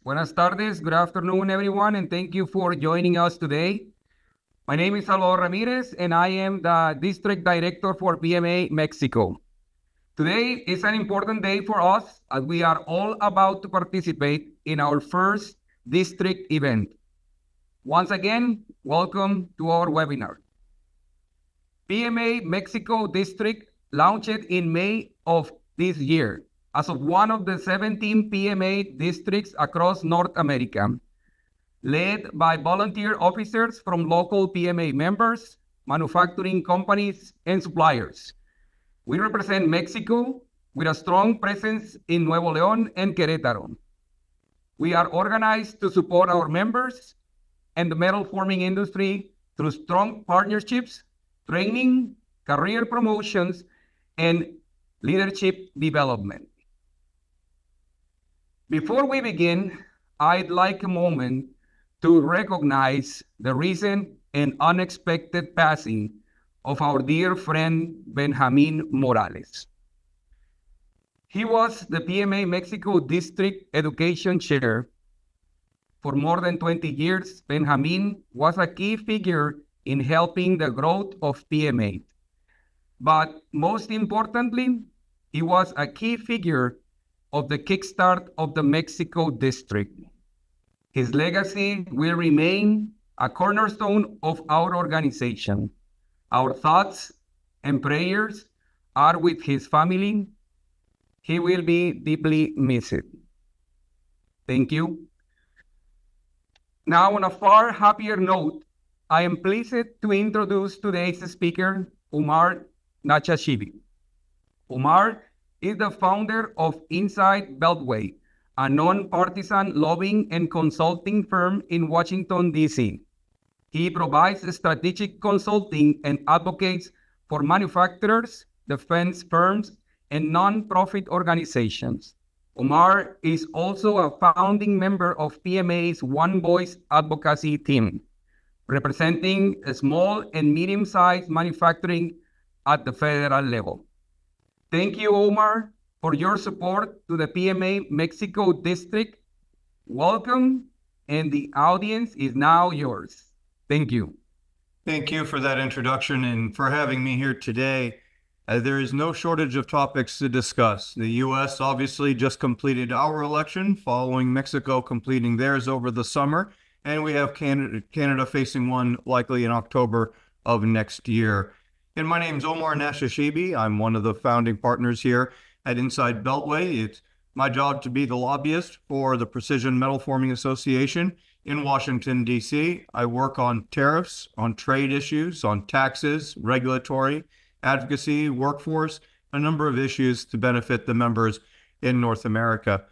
Buenas tardes, good afternoon, everyone, and thank you for joining us today. My name is Salvador Ramirez, and I am the District Director for PMA Mexico. Today is an important day for us as we are all about to participate in our first district event. Once again, welcome to our webinar. PMA Mexico District launched in May of this year as of one of the 17 PMA districts across North America, led by volunteer officers from local PMA members, manufacturing companies, and suppliers. We represent Mexico with a strong presence in Nuevo León and Querétaro. We are organized to support our members and the metal forming industry through strong partnerships, training, career promotions, and leadership development. Before we begin, I'd like a moment to recognize the recent and unexpected passing of our dear friend Benjamin Morales. He was the PMA Mexico District Education Chair. For more than 20 years, Benjamin was a key figure in helping the growth of PMA. But most importantly, he was a key figure of the kickstart of the Mexico District. His legacy will remain a cornerstone of our organization. Our thoughts and prayers are with his family. He will be deeply missed. Thank you. Now, on a far happier note, I am pleased to introduce today's speaker, Omar Nashashibi. Omar is the founder of Inside Beltway, a non-partisan lobbying and consulting firm in Washington, D.C. He provides strategic consulting and advocates for manufacturers, defense firms, and non-profit organizations. Omar is also a founding member of PMA's One Voice advocacy team, representing small and medium-sized manufacturing at the federal level. Thank you, Omar, for your support to the PMA Mexico District. Welcome, and the audience is now yours. Thank you. Thank you for that introduction and for having me here today. There is no shortage of topics to discuss. The U.S. obviously just completed our election following Mexico completing theirs over the summer, and we have Canada facing one likely in October of next year. And my name is Omar Nashashibi. I'm one of the founding partners here at Inside Beltway. It's my job to be the lobbyist for the Precision Metal Forming Association in Washington, D.C. I work on tariffs, on trade issues, on taxes, regulatory, advocacy, workforce, a number of issues to benefit the members in North America.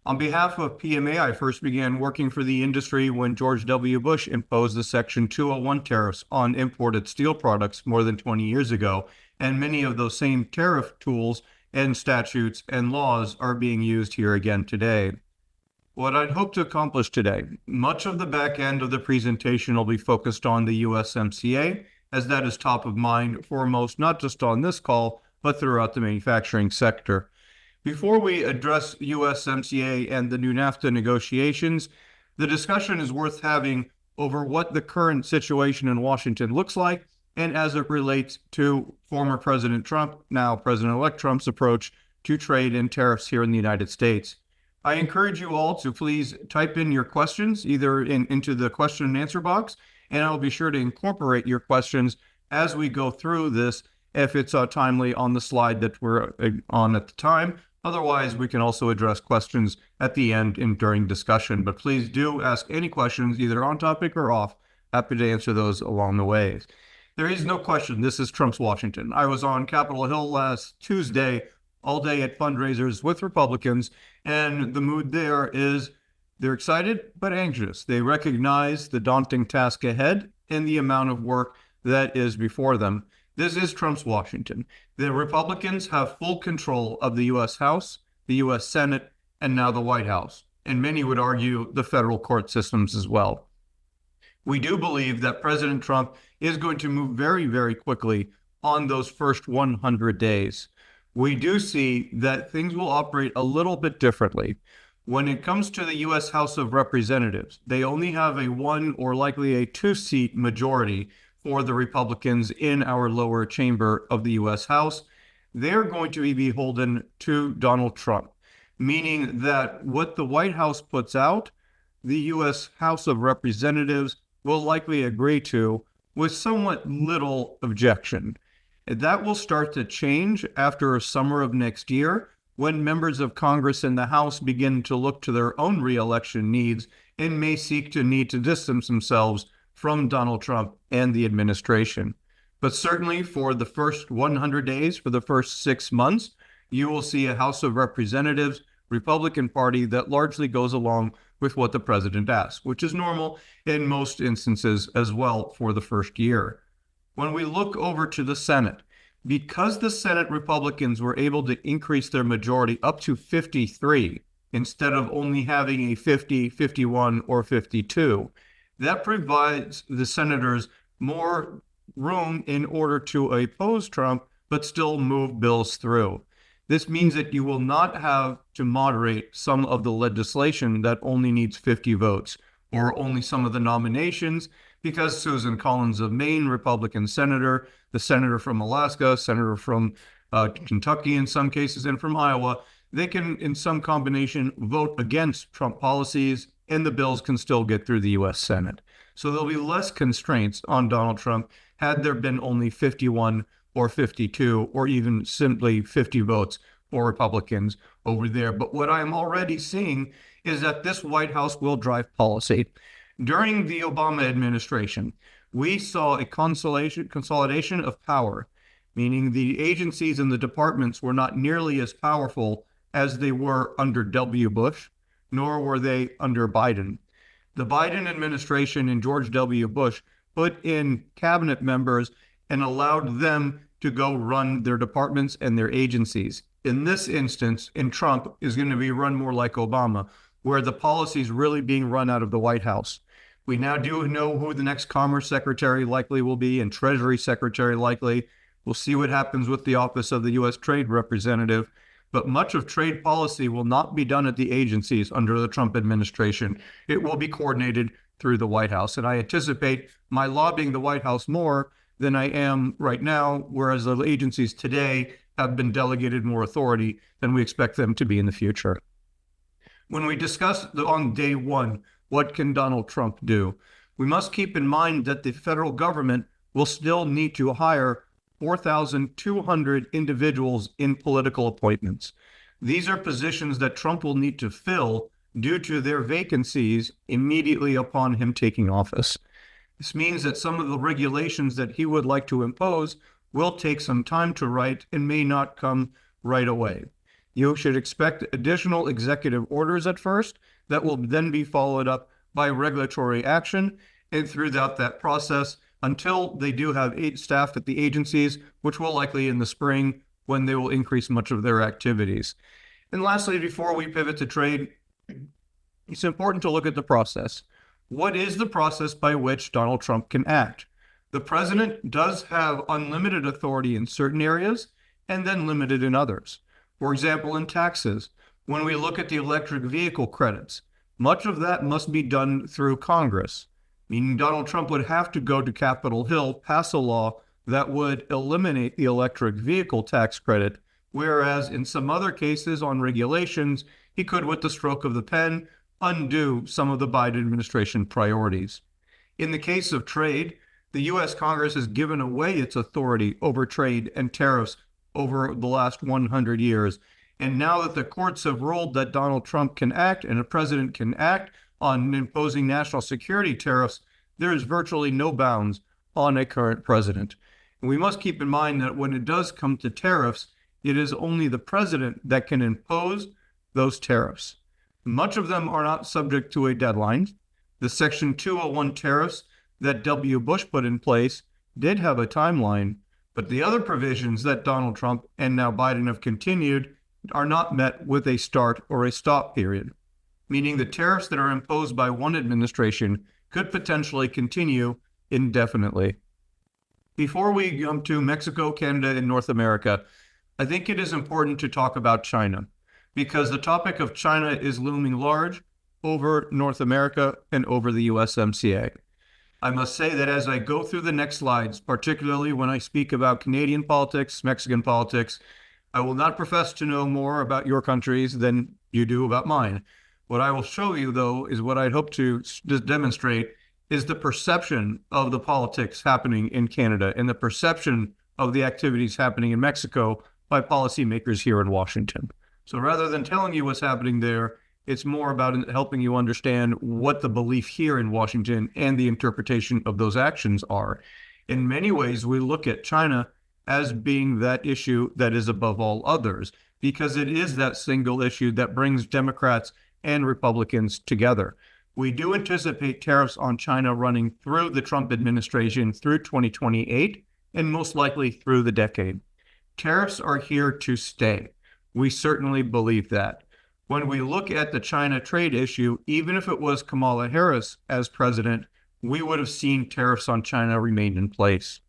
On behalf of PMA, I first began working for the industry when George W. Bush imposed the Section 201 tariffs on imported steel products more than 20 years ago, and many of those same tariff tools and statutes and laws are being used here again today. What I'd hope to accomplish today, much of the back end of the presentation will be focused on the USMCA, as that is top of mind foremost, not just on this call, but throughout the manufacturing sector. Before we address USMCA and the new NAFTA negotiations, the discussion is worth having over what the current situation in Washington looks like and as it relates to former President Trump, now President-elect Trump's approach to trade and tariffs here in the United States. I encourage you all to please type in your questions either into the question and answer box, and I'll be sure to incorporate your questions as we go through this if it's timely on the slide that we're on at the time. Otherwise, we can also address questions at the end and during discussion. But please do ask any questions, either on topic or off. Happy to answer those along the way. There is no question this is Trump's Washington. I was on Capitol Hill last Tuesday, all day at fundraisers with Republicans, and the mood there is they're excited but anxious. They recognize the daunting task ahead and the amount of work that is before them. This is Trump's Washington. The Republicans have full control of the U.S. House, the U.S. Senate, and now the White House. And many would argue the federal court systems as well. We do believe that President Trump is going to move very, very quickly on those first 100 days. We do see that things will operate a little bit differently. When it comes to the U.S. House of Representatives, they only have a 1 or likely a 2-seat majority for the Republicans in our lower chamber of the U.S. House. They're going to be beholden to Donald Trump, meaning that what the White House puts out, the U.S. House of Representatives will likely agree to with somewhat little objection. That will start to change after summer of next year, when members of Congress and the House begin to look to their own reelection needs and may seek to need to distance themselves from Donald Trump and the administration. But certainly for the first 100 days, for the first 6 months, you will see a House of Representatives Republican Party that largely goes along with what the president asks, which is normal in most instances as well for the first year. When we look over to the Senate, because the Senate Republicans were able to increase their majority up to 53 instead of only having a 50, 51, or 52, that provides the senators more room in order to oppose Trump, but still move bills through. This means that you will not have to moderate some of the legislation that only needs 50 votes, or only some of the nominations, because Susan Collins of Maine, Republican senator, the senator from Alaska, senator from Kentucky in some cases, and from Iowa, they can, in some combination, vote against Trump policies, and the bills can still get through the U.S. Senate. So there'll be less constraints on Donald Trump had there been only 51 or 52 or even simply 50 votes for Republicans over there. But what I'm already seeing is that this White House will drive policy. During the Obama administration, we saw a consolidation of power, meaning the agencies and the departments were not nearly as powerful as they were under W. Bush, nor were they under Biden. The Biden administration and George W. Bush put in cabinet members and allowed them to go run their departments and their agencies. In this instance, in Trump, is going to be run more like Obama, where the policy is really being run out of the White House. We now do know who the next Commerce Secretary likely will be and Treasury Secretary likely. We'll see what happens with the Office of the U.S. Trade Representative. But much of trade policy will not be done at the agencies under the Trump administration. It will be coordinated through the White House. And I anticipate my lobbying the White House more than I am right now, whereas the agencies today have been delegated more authority than we expect them to be in the future. When we discuss on day one, what can Donald Trump do? We must keep in mind that the federal government will still need to hire 4,200 individuals in political appointments. These are positions that Trump will need to fill due to their vacancies immediately upon him taking office. This means that some of the regulations that he would like to impose will take some time to write and may not come right away. You should expect additional executive orders at first that will then be followed up by regulatory action, and throughout that process until they do have staff at the agencies, which will likely in the spring when they will increase much of their activities. And lastly, before we pivot to trade, it's important to look at the process. What is the process by which Donald Trump can act? The president does have unlimited authority in certain areas and then limited in others. For example, in taxes, when we look at the electric vehicle credits, much of that must be done through Congress, meaning Donald Trump would have to go to Capitol Hill, pass a law that would eliminate the electric vehicle tax credit, whereas in some other cases on regulations, he could, with the stroke of the pen, undo some of the Biden administration priorities. In the case of trade, the U.S. Congress has given away its authority over trade and tariffs over the last 100 years. And now that the courts have ruled that Donald Trump can act and a president can act on imposing national security tariffs, there is virtually no bounds on a current president. And we must keep in mind that when it does come to tariffs, it is only the president that can impose those tariffs. Much of them are not subject to a deadline. The Section 201 tariffs that W. Bush put in place did have a timeline, but the other provisions that Donald Trump and now Biden have continued are not met with a start or a stop period, meaning the tariffs that are imposed by one administration could potentially continue indefinitely. Before we jump to Mexico, Canada, and North America, I think it is important to talk about China. because the topic of China is looming large over North America and over the USMCA. I must say that as I go through the next slides, particularly when I speak about Canadian politics, Mexican politics, I will not profess to know more about your countries than you do about mine. What I will show you, though, is what I'd hope to demonstrate is the perception of the politics happening in Canada and the perception of the activities happening in Mexico by policymakers here in Washington. So rather than telling you what's happening there, it's more about helping you understand what the belief here in Washington and the interpretation of those actions are. In many ways, we look at China as being that issue that is above all others, because it is that single issue that brings Democrats and Republicans together. We do anticipate tariffs on China running through the Trump administration through 2028 and most likely through the decade. Tariffs are here to stay. We certainly believe that. When we look at the China trade issue, even if it was Kamala Harris as president, we would have seen tariffs on China remain in place.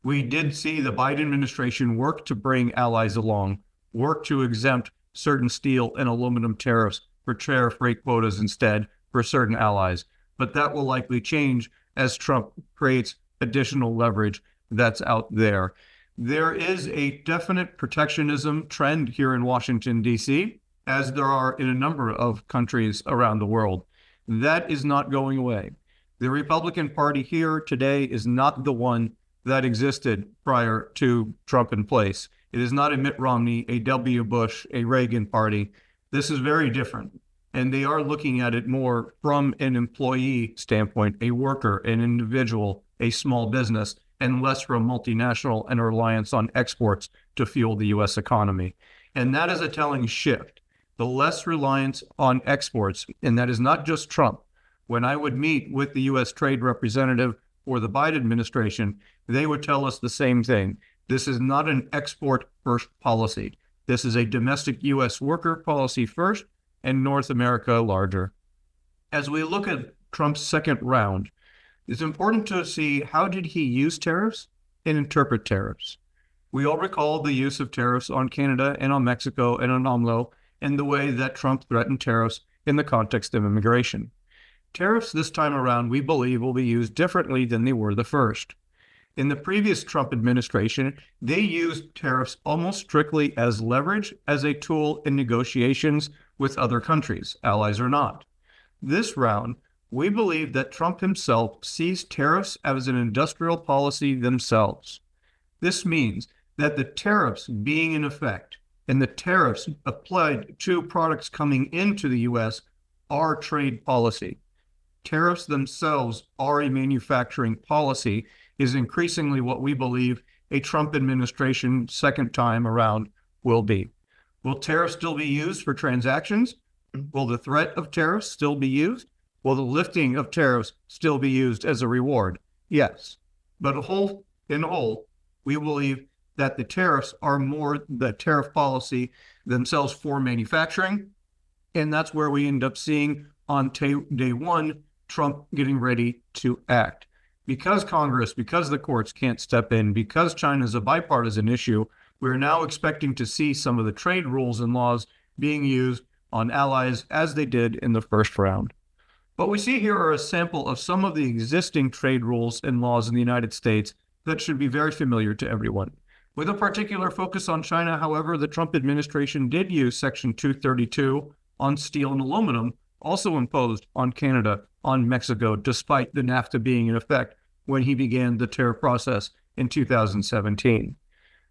We did see the Biden administration work to bring allies along, work to exempt certain steel and aluminum tariffs for tariff rate quotas instead for certain allies. But that will likely change as Trump creates additional leverage that's out there. There is a definite protectionism trend here in Washington, D.C., as there are in a number of countries around the world. That is not going away. The Republican Party here today is not the one that existed prior to Trump in place. It is not a Mitt Romney, a W. Bush, a Reagan party. This is very different. And they are looking at it more from an employee standpoint, a worker, an individual, a small business, and less from multinational and a reliance on exports to fuel the U.S. economy. And that is a telling shift. The less reliance on exports, and that is not just Trump. When I would meet with the U.S. trade representative for the Biden administration, they would tell us the same thing. This is not an export-first policy. This is a domestic U.S. worker policy first and North America larger. As we look at Trump's second round, it's important to see how did he use tariffs and interpret tariffs. We all recall the use of tariffs on Canada and on Mexico and on AMLO, and the way that Trump threatened tariffs in the context of immigration. Tariffs this time around, we believe, will be used differently than they were the first. In the previous Trump administration, they used tariffs almost strictly as leverage, as a tool in negotiations with other countries, allies or not. This round, we believe that Trump himself sees tariffs as an industrial policy themselves. This means that the tariffs being in effect and the tariffs applied to products coming into the U.S. are trade policy. Tariffs themselves are a manufacturing policy, is increasingly what we believe a Trump administration second time around will be. Will tariffs still be used for transactions? Will the threat of tariffs still be used? Will the lifting of tariffs still be used as a reward? Yes. But in whole, we believe that the tariffs are more the tariff policy themselves for manufacturing. And that's where we end up seeing on day one, Trump getting ready to act. Because Congress, because the courts can't step in, because China is a bipartisan issue, we're now expecting to see some of the trade rules and laws being used on allies as they did in the first round. What we see here are a sample of some of the existing trade rules and laws in the United States that should be very familiar to everyone. With a particular focus on China, however, the Trump administration did use Section 232 on steel and aluminum, also imposed on Canada, on Mexico, despite the NAFTA being in effect when he began the tariff process in 2017.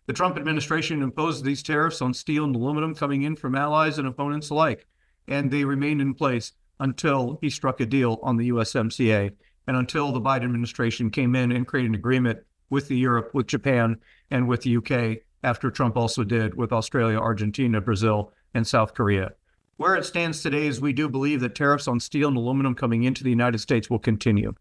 The Trump administration imposed these tariffs on steel and aluminum coming in from allies and opponents alike, and they remained in place until he struck a deal on the USMCA and until the Biden administration came in and created an agreement with Europe, with Japan, and with the UK, after Trump also did with Australia, Argentina, Brazil, and South Korea. Where it stands today is we do believe that tariffs on steel and aluminum coming into the United States will continue.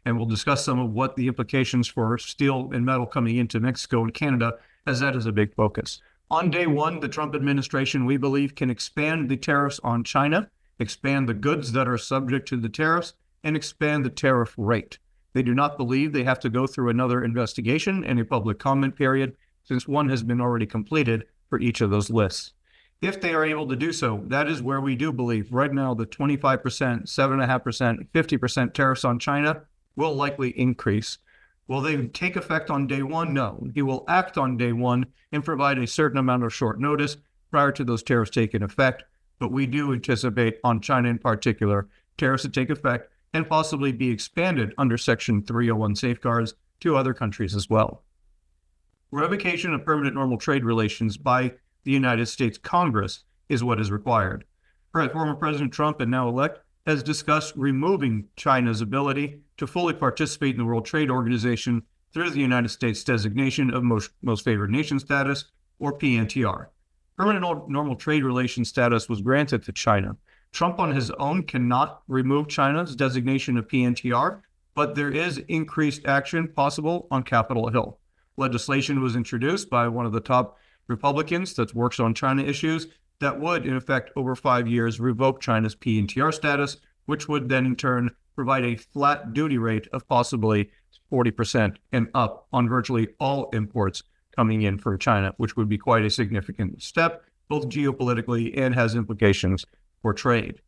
And we'll discuss some of what the implications for steel and metal coming into Mexico and Canada, as that is a big focus. On day one, the Trump administration, we believe, can expand the tariffs on China, expand the goods that are subject to the tariffs, and expand the tariff rate. They do not believe they have to go through another investigation and a public comment period, since one has been already completed for each of those lists. If they are able to do so, that is where we do believe right now the 25%, 7.5%, 50% tariffs on China will likely increase. Will they take effect on day one? No. He will act on day one and provide a certain amount of short notice prior to those tariffs taking effect. But we do anticipate on China in particular, tariffs to take effect and possibly be expanded under Section 301 safeguards to other countries as well. Revocation of permanent normal trade relations by the United States Congress is what is required. Former President Trump, and now elect, has discussed removing China's ability to fully participate in the World Trade Organization through the United States designation of most favored nation status, or PNTR. Permanent normal trade relations status was granted to China. Trump on his own cannot remove China's designation of PNTR, but there is increased action possible on Capitol Hill. Legislation was introduced by one of the top Republicans that works on China issues that would, in effect, over 5 years, revoke China's PNTR status, which would then in turn provide a flat duty rate of possibly 40% and up on virtually all imports coming in from China, which would be quite a significant step, both geopolitically and has implications for trade.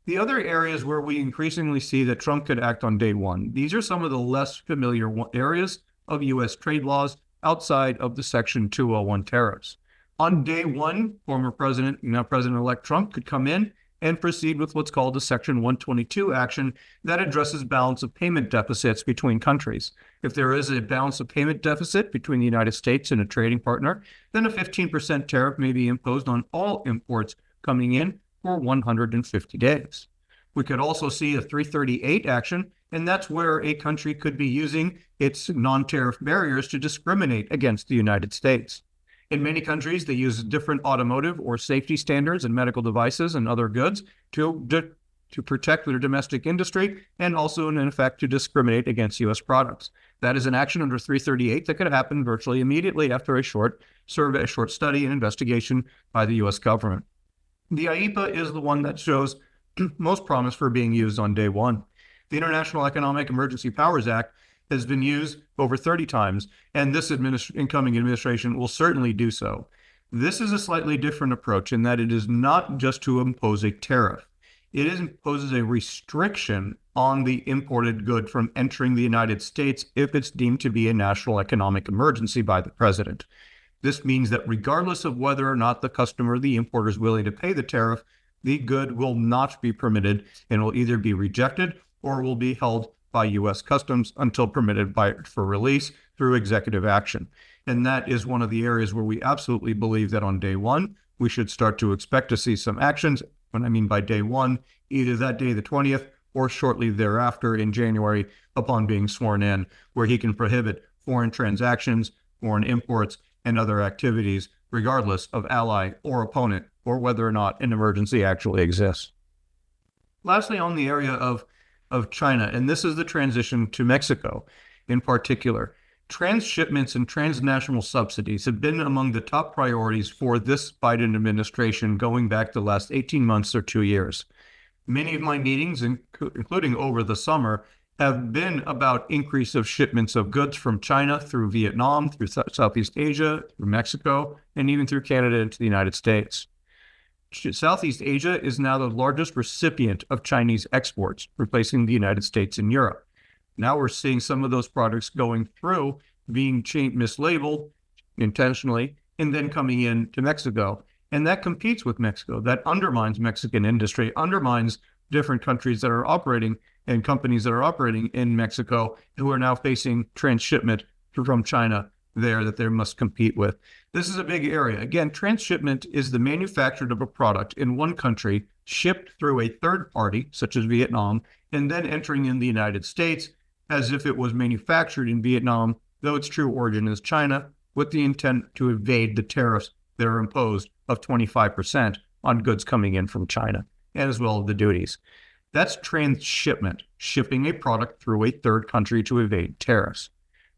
The other areas where we increasingly see that Trump could act on day one, these are some of the less familiar areas of U.S. trade laws outside of the Section 201 tariffs. On day one, former President, now President-elect Trump, could come in and proceed with what's called a Section 122 action that addresses balance of payment deficits between countries. If there is a balance of payment deficit between the United States and a trading partner, then a 15% tariff may be imposed on all imports coming in for 150 days. We could also see a 338 action, and that's where a country could be using its non-tariff barriers to discriminate against the United States. In many countries, they use different automotive or safety standards and medical devices and other goods to protect their domestic industry and also, in effect, to discriminate against U.S. products. That is an action under 338 that could happen virtually immediately after a short survey, a short study and investigation by the U.S. government. The IEEPA is the one that shows most promise for being used on day one. The International Economic Emergency Powers Act has been used over 30 times, and this incoming administration will certainly do so. This is a slightly different approach in that it is not just to impose a tariff. It imposes a restriction on the imported good from entering the United States if it's deemed to be a national economic emergency by the president. This means that regardless of whether or not the customer, the importer, is willing to pay the tariff, the good will not be permitted and will either be rejected or will be held by U.S. Customs until permitted for release through executive action. And that is one of the areas where we absolutely believe that on day one, we should start to expect to see some actions. When I mean by day one, either that day, the 20th, or shortly thereafter in January upon being sworn in, where he can prohibit foreign transactions, foreign imports, and other activities, regardless of ally or opponent, or whether or not an emergency actually exists. Lastly, on the area of China, and this is the transition to Mexico in particular, transshipments and transnational subsidies have been among the top priorities for this Biden administration going back the last 18 months or 2 years. Many of my meetings, including over the summer, have been about increase of shipments of goods from China through Vietnam, through Southeast Asia, through Mexico, and even through Canada into the United States. Southeast Asia is now the largest recipient of Chinese exports, replacing the United States and Europe. Now we're seeing some of those products going through, being mislabeled intentionally, and then coming in to Mexico. And that competes with Mexico. That undermines Mexican industry, undermines different countries that are operating and companies that are operating in Mexico who are now facing transshipment from China there that they must compete with. This is a big area. Again, transshipment is the manufacture of a product in one country, shipped through a third party, such as Vietnam, and then entering in the United States as if it was manufactured in Vietnam, though its true origin is China, with the intent to evade the tariffs that are imposed of 25% on goods coming in from China, and as well as the duties. That's transshipment, shipping a product through a third country to evade tariffs.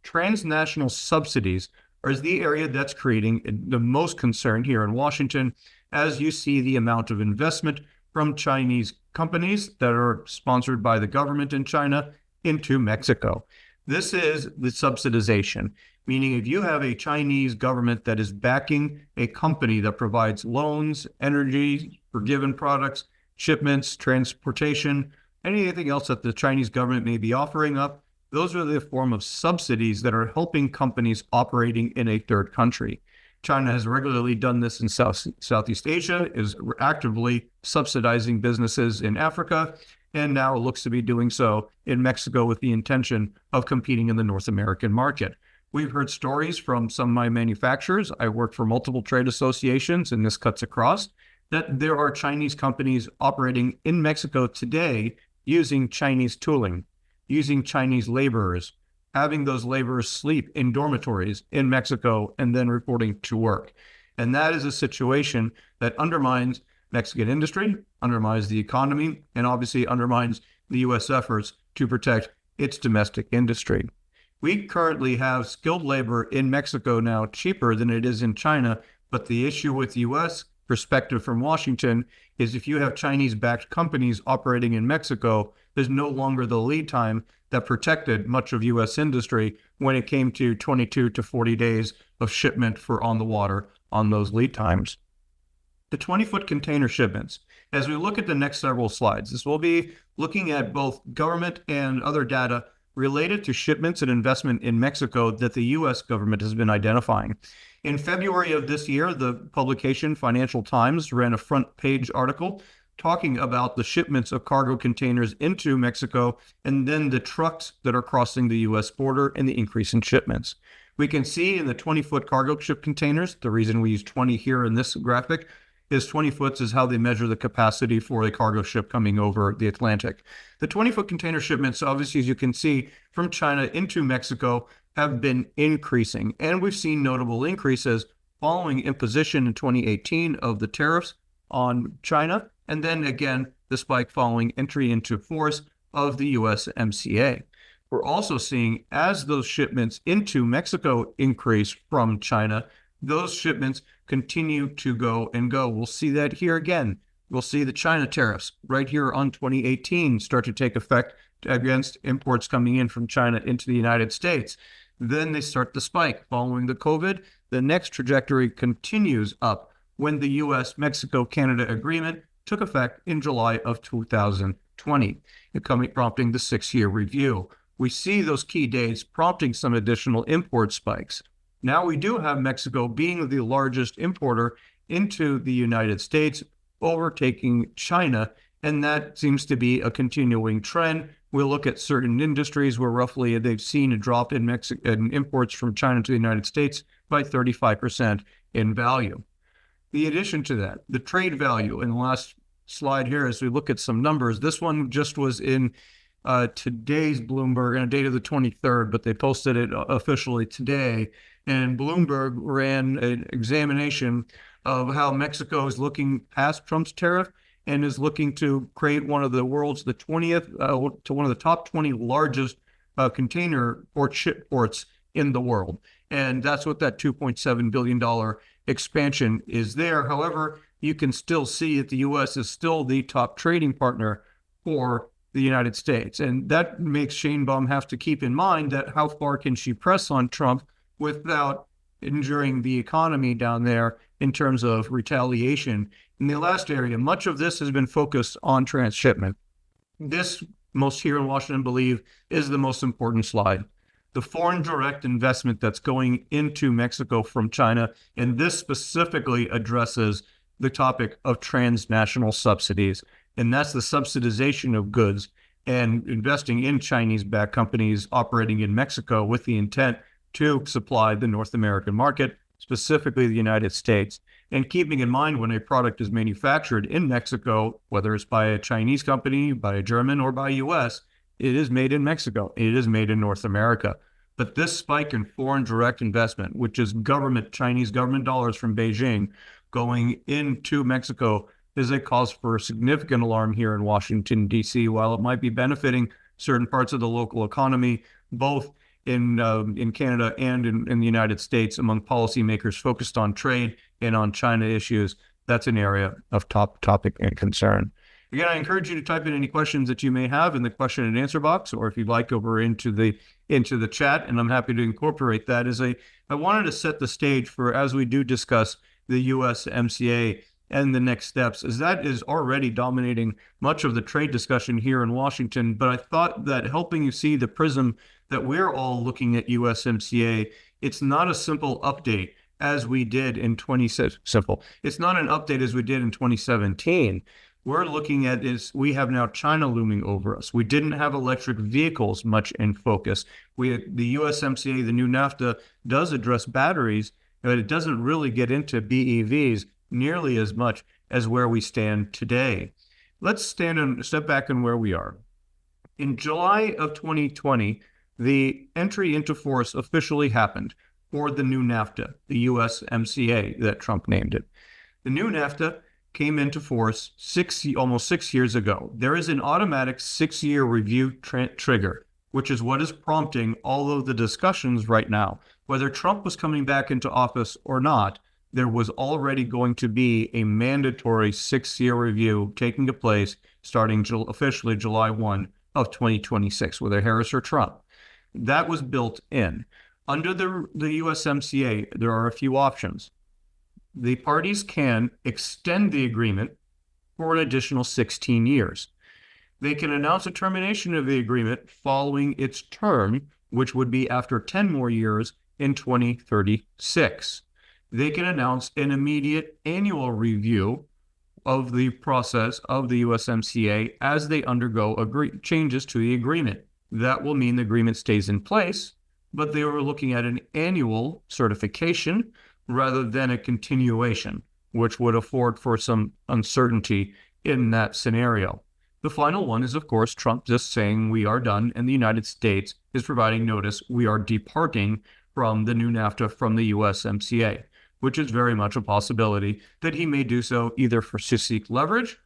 Transnational subsidies is the area that's creating the most concern here in Washington, as you see the amount of investment from Chinese companies that are sponsored by the government in China into Mexico. This is the subsidization. meaning if you have a Chinese government that is backing a company that provides loans, energy, forgiven products, shipments, transportation, anything else that the Chinese government may be offering up, those are the form of subsidies that are helping companies operating in a third country. China has regularly done this in Southeast Asia, is actively subsidizing businesses in Africa, and now looks to be doing so in Mexico with the intention of competing in the North American market. We've heard stories from some of my manufacturers. I work for multiple trade associations, and this cuts across, that there are Chinese companies operating in Mexico today using Chinese tooling, using Chinese laborers, having those laborers sleep in dormitories in Mexico and then reporting to work. And that is a situation that undermines Mexican industry, undermines the economy, and obviously undermines the U.S. efforts to protect its domestic industry. We currently have skilled labor in Mexico now cheaper than it is in China, but the issue with U.S. perspective from Washington is if you have Chinese-backed companies operating in Mexico, there's no longer the lead time that protected much of U.S. industry when it came to 22 to 40 days of shipment for on the water on those lead times. The 20-foot container shipments. As we look at the next several slides, this will be looking at both government and other data related to shipments and investment in Mexico that the U.S. government has been identifying. In February of this year, the publication Financial Times ran a front page article talking about the shipments of cargo containers into Mexico and then the trucks that are crossing the U.S. border and the increase in shipments. We can see in the 20-foot cargo ship containers, the reason we use 20 here in this graphic is 20 foot is how they measure the capacity for a cargo ship coming over the Atlantic. The 20-foot container shipments, obviously, as you can see, from China into Mexico have been increasing. And we've seen notable increases following imposition in 2018 of the tariffs on China, and then again, the spike following entry into force of the USMCA. We're also seeing, as those shipments into Mexico increase from China, those shipments continue to go and go. We'll see that here again. We'll see the China tariffs right here on 2018 start to take effect against imports coming in from China into the United States. Then they start to spike following the COVID. The next trajectory continues up when the U.S. Mexico-Canada agreement took effect in July of 2020, prompting the 6-year review. We see those key dates prompting some additional import spikes. Now we do have Mexico being the largest importer into the United States, overtaking China, and that seems to be a continuing trend. We'll look at certain industries where roughly they've seen a drop in imports from China to the United States by 35% in value. In addition to that, the trade value in the last slide here, as we look at some numbers, this one just was in today's Bloomberg on a date of the 23rd, but they posted it officially today. And Bloomberg ran an examination of how Mexico is looking past Trump's tariff and is looking to create one of the world's, the 20th, to one of the top 20 largest container port ship ports in the world. And that's what that $2.7 billion expansion is there. However, you can still see that the U.S. is still the top trading partner for the United States. And that makes Shane Baum have to keep in mind that how far can she press on Trump without injuring the economy down there in terms of retaliation. In the last area, much of this has been focused on transshipment. This, most here in Washington believe, is the most important slide. The foreign direct investment that's going into Mexico from China, and this specifically addresses the topic of transnational subsidies, and that's the subsidization of goods and investing in Chinese-backed companies operating in Mexico with the intent to supply the North American market, specifically the United States. And keeping in mind when a product is manufactured in Mexico, whether it's by a Chinese company, by a German, or by US, it is made in Mexico. It is made in North America. But this spike in foreign direct investment, which is Chinese government dollars from Beijing going into Mexico, is a cause for significant alarm here in Washington, D.C. While it might be benefiting certain parts of the local economy, both in Canada and in the United States, among policymakers focused on trade and on China issues, that's an area of top topic and concern. Again, I encourage you to type in any questions that you may have in the question and answer box, or if you'd like, over into the chat, and I'm happy to incorporate that. I wanted to set the stage for, as we do discuss the USMCA and the next steps, as that is already dominating much of the trade discussion here in Washington. But I thought that helping you see the prism that we're all looking at USMCA, it's not a simple update as we did in It's not an update as we did in 2017. We're looking at we have now China looming over us. We didn't have electric vehicles much in focus. The USMCA, the new NAFTA, does address batteries, but it doesn't really get into BEVs nearly as much as where we stand today. Let's step back on where we are. In July of 2020, the entry into force officially happened for the new NAFTA, the USMCA that Trump named it. The new NAFTA came into force almost 6 years ago. There is an automatic 6-year review trigger, which is what is prompting all of the discussions right now. Whether Trump was coming back into office or not, there was already going to be a mandatory 6-year review taking place starting officially July 1 of 2026, whether Harris or Trump. That was built in. Under the USMCA, there are a few options. The parties can extend the agreement for an additional 16 years. They can announce a termination of the agreement following its term, which would be after 10 more years in 2036. They can announce an immediate annual review of the process of the USMCA as they undergo changes to the agreement. That will mean the agreement stays in place, but they were looking at an annual certification rather than a continuation, which would afford for some uncertainty in that scenario. The final one is, of course, Trump just saying we are done, and the United States is providing notice we are departing from the new NAFTA, from the USMCA, which is very much a possibility that he may do so either to seek leverage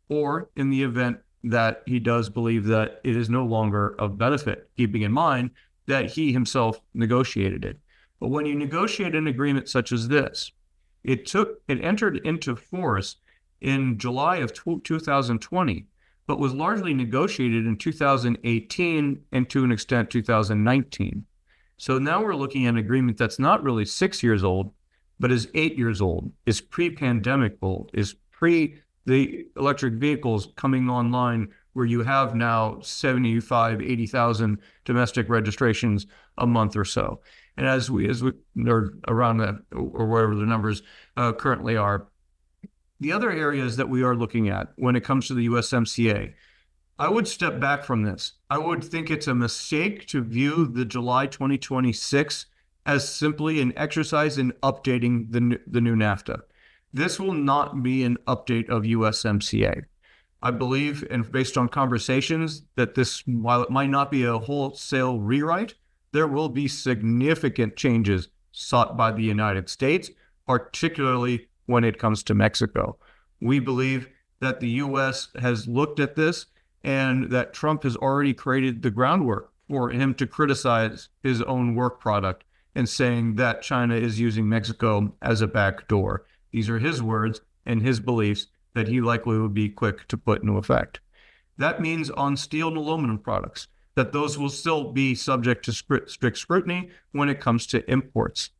or in the event that he does believe that it is no longer of benefit, keeping in mind that he himself negotiated it. But when you negotiate an agreement such as this, it entered into force in July of 2020, but was largely negotiated in 2018 and to an extent 2019. So now we're looking at an agreement that's not really 6 years old, but is 8 years old, is pre-pandemic old, is pre the electric vehicles coming online, where you have now 75, 80,000 domestic registrations a month or so. And as we are around that, or whatever the numbers currently are, the other areas that we are looking at when it comes to the USMCA, I would step back from this. I would think it's a mistake to view the July 2026 as simply an exercise in updating the new NAFTA. This will not be an update of USMCA. I believe, and based on conversations, that this, while it might not be a wholesale rewrite, there will be significant changes sought by the United States, particularly when it comes to Mexico. We believe that the U.S. has looked at this and that Trump has already created the groundwork for him to criticize his own work product and saying that China is using Mexico as a backdoor. These are his words and his beliefs that he likely would be quick to put into effect. That means on steel and aluminum products, that those will still be subject to strict scrutiny when it comes to imports.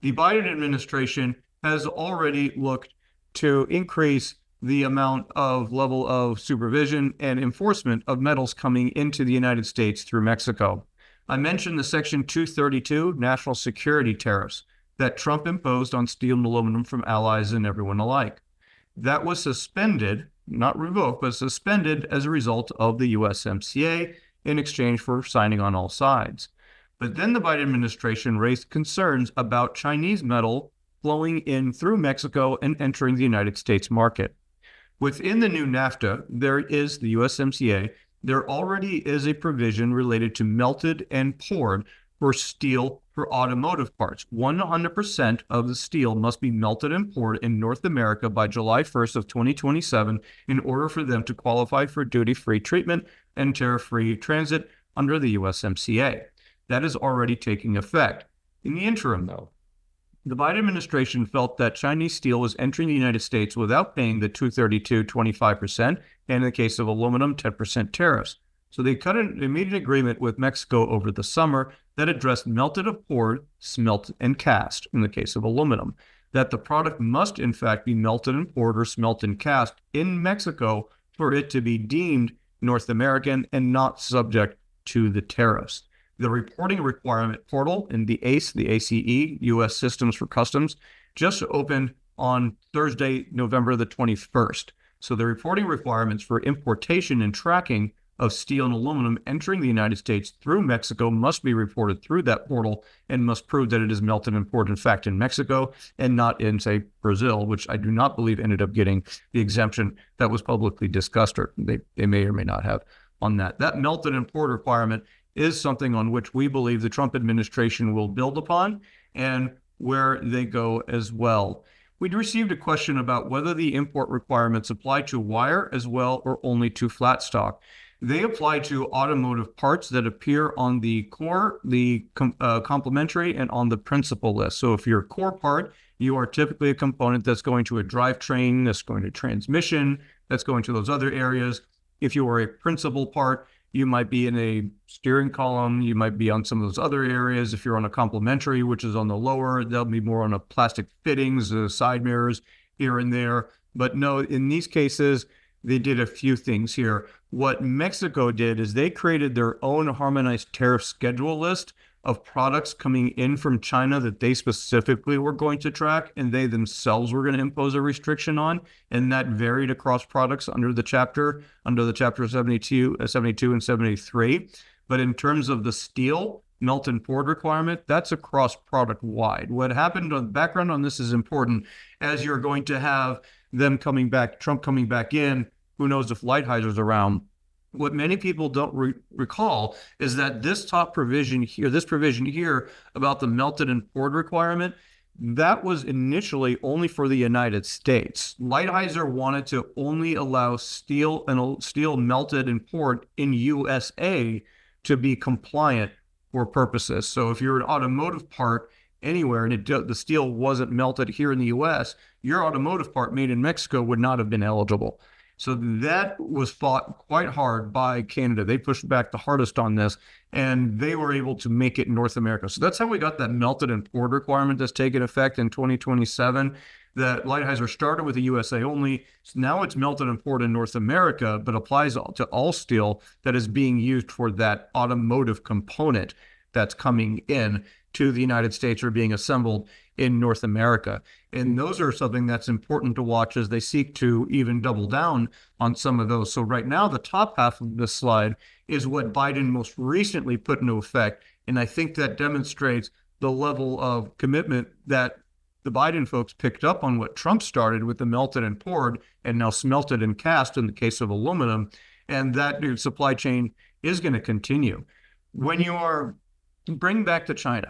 The Biden administration has already looked to increase the amount of level of supervision and enforcement of metals coming into the United States through Mexico. I mentioned the Section 232 national security tariffs that Trump imposed on steel and aluminum from allies and everyone alike. That was suspended, not revoked, but suspended as a result of the USMCA in exchange for signing on all sides. But then the Biden administration raised concerns about Chinese metal flowing in through Mexico and entering the United States market. Within the new NAFTA, there is the USMCA, there already is a provision related to melted and poured for steel for automotive parts. 100% of the steel must be melted and poured in North America by July 1st of 2027 in order for them to qualify for duty-free treatment and tariff-free transit under the USMCA. That is already taking effect. In the interim, though, The Biden administration felt that Chinese steel was entering the United States without paying the 232 25%, and in the case of aluminum, 10% tariffs. So they made an agreement with Mexico over the summer that addressed melted and poured, smelt and cast in the case of aluminum, that the product must in fact be melted and poured or smelt and cast in Mexico for it to be deemed North American and not subject to the tariffs. The reporting requirement portal in the ACE, the ACE, U.S. Systems for Customs, just opened on Thursday, November the 21st. So the reporting requirements for importation and tracking of steel and aluminum entering the United States through Mexico must be reported through that portal and must prove that it is melted and poured, in fact, in Mexico and not in, say, Brazil, which I do not believe ended up getting the exemption that was publicly discussed, or they may or may not have on that. That melted and poured requirement is something on which we believe the Trump administration will build upon and where they go as well. We'd received a question about whether the import requirements apply to wire as well or only to flat stock. They apply to automotive parts that appear on the core, the complementary, and on the principal list. So if you're a core part, you are typically a component that's going to a drivetrain, that's going to transmission, that's going to those other areas. If you are a principal part, you might be in a steering column, you might be on some of those other areas. If you're on a complementary, which is on the lower, they'll be more on a plastic fittings, side mirrors here and there. But no, in these cases, they did a few things here. What Mexico did is they created their own harmonized tariff schedule list of products coming in from China that they specifically were going to track and they themselves were going to impose a restriction on. And that varied across products under the chapter 72 and 73. But in terms of the steel melt and poured requirement, that's across product wide. What happened on the background on this is important, as you're going to have them coming back, Trump coming back in. Who knows if Lighthizer is around? What many people don't recall is that this provision here about the melted and poured requirement, that was initially only for the United States. Lighthizer wanted to only allow steel melted and poured in USA to be compliant for purposes. So if you're an automotive part anywhere and the steel wasn't melted here in the US, your automotive part made in Mexico would not have been eligible. So that was fought quite hard by Canada. They pushed back the hardest on this, and they were able to make it in North America. So that's how we got that melted and poured requirement that's taken effect in 2027. That Lighthizer started with the USA only. So now it's melted and poured in North America, but applies to all steel that is being used for that automotive component that's coming in to the United States or being assembled in North America. And those are something that's important to watch as they seek to even double down on some of those. So right now, the top half of this slide is what Biden most recently put into effect. And I think that demonstrates the level of commitment that the Biden folks picked up on what Trump started with the melted and poured and now smelted and cast in the case of aluminum. And that supply chain is going to continue. When you are bring back to China,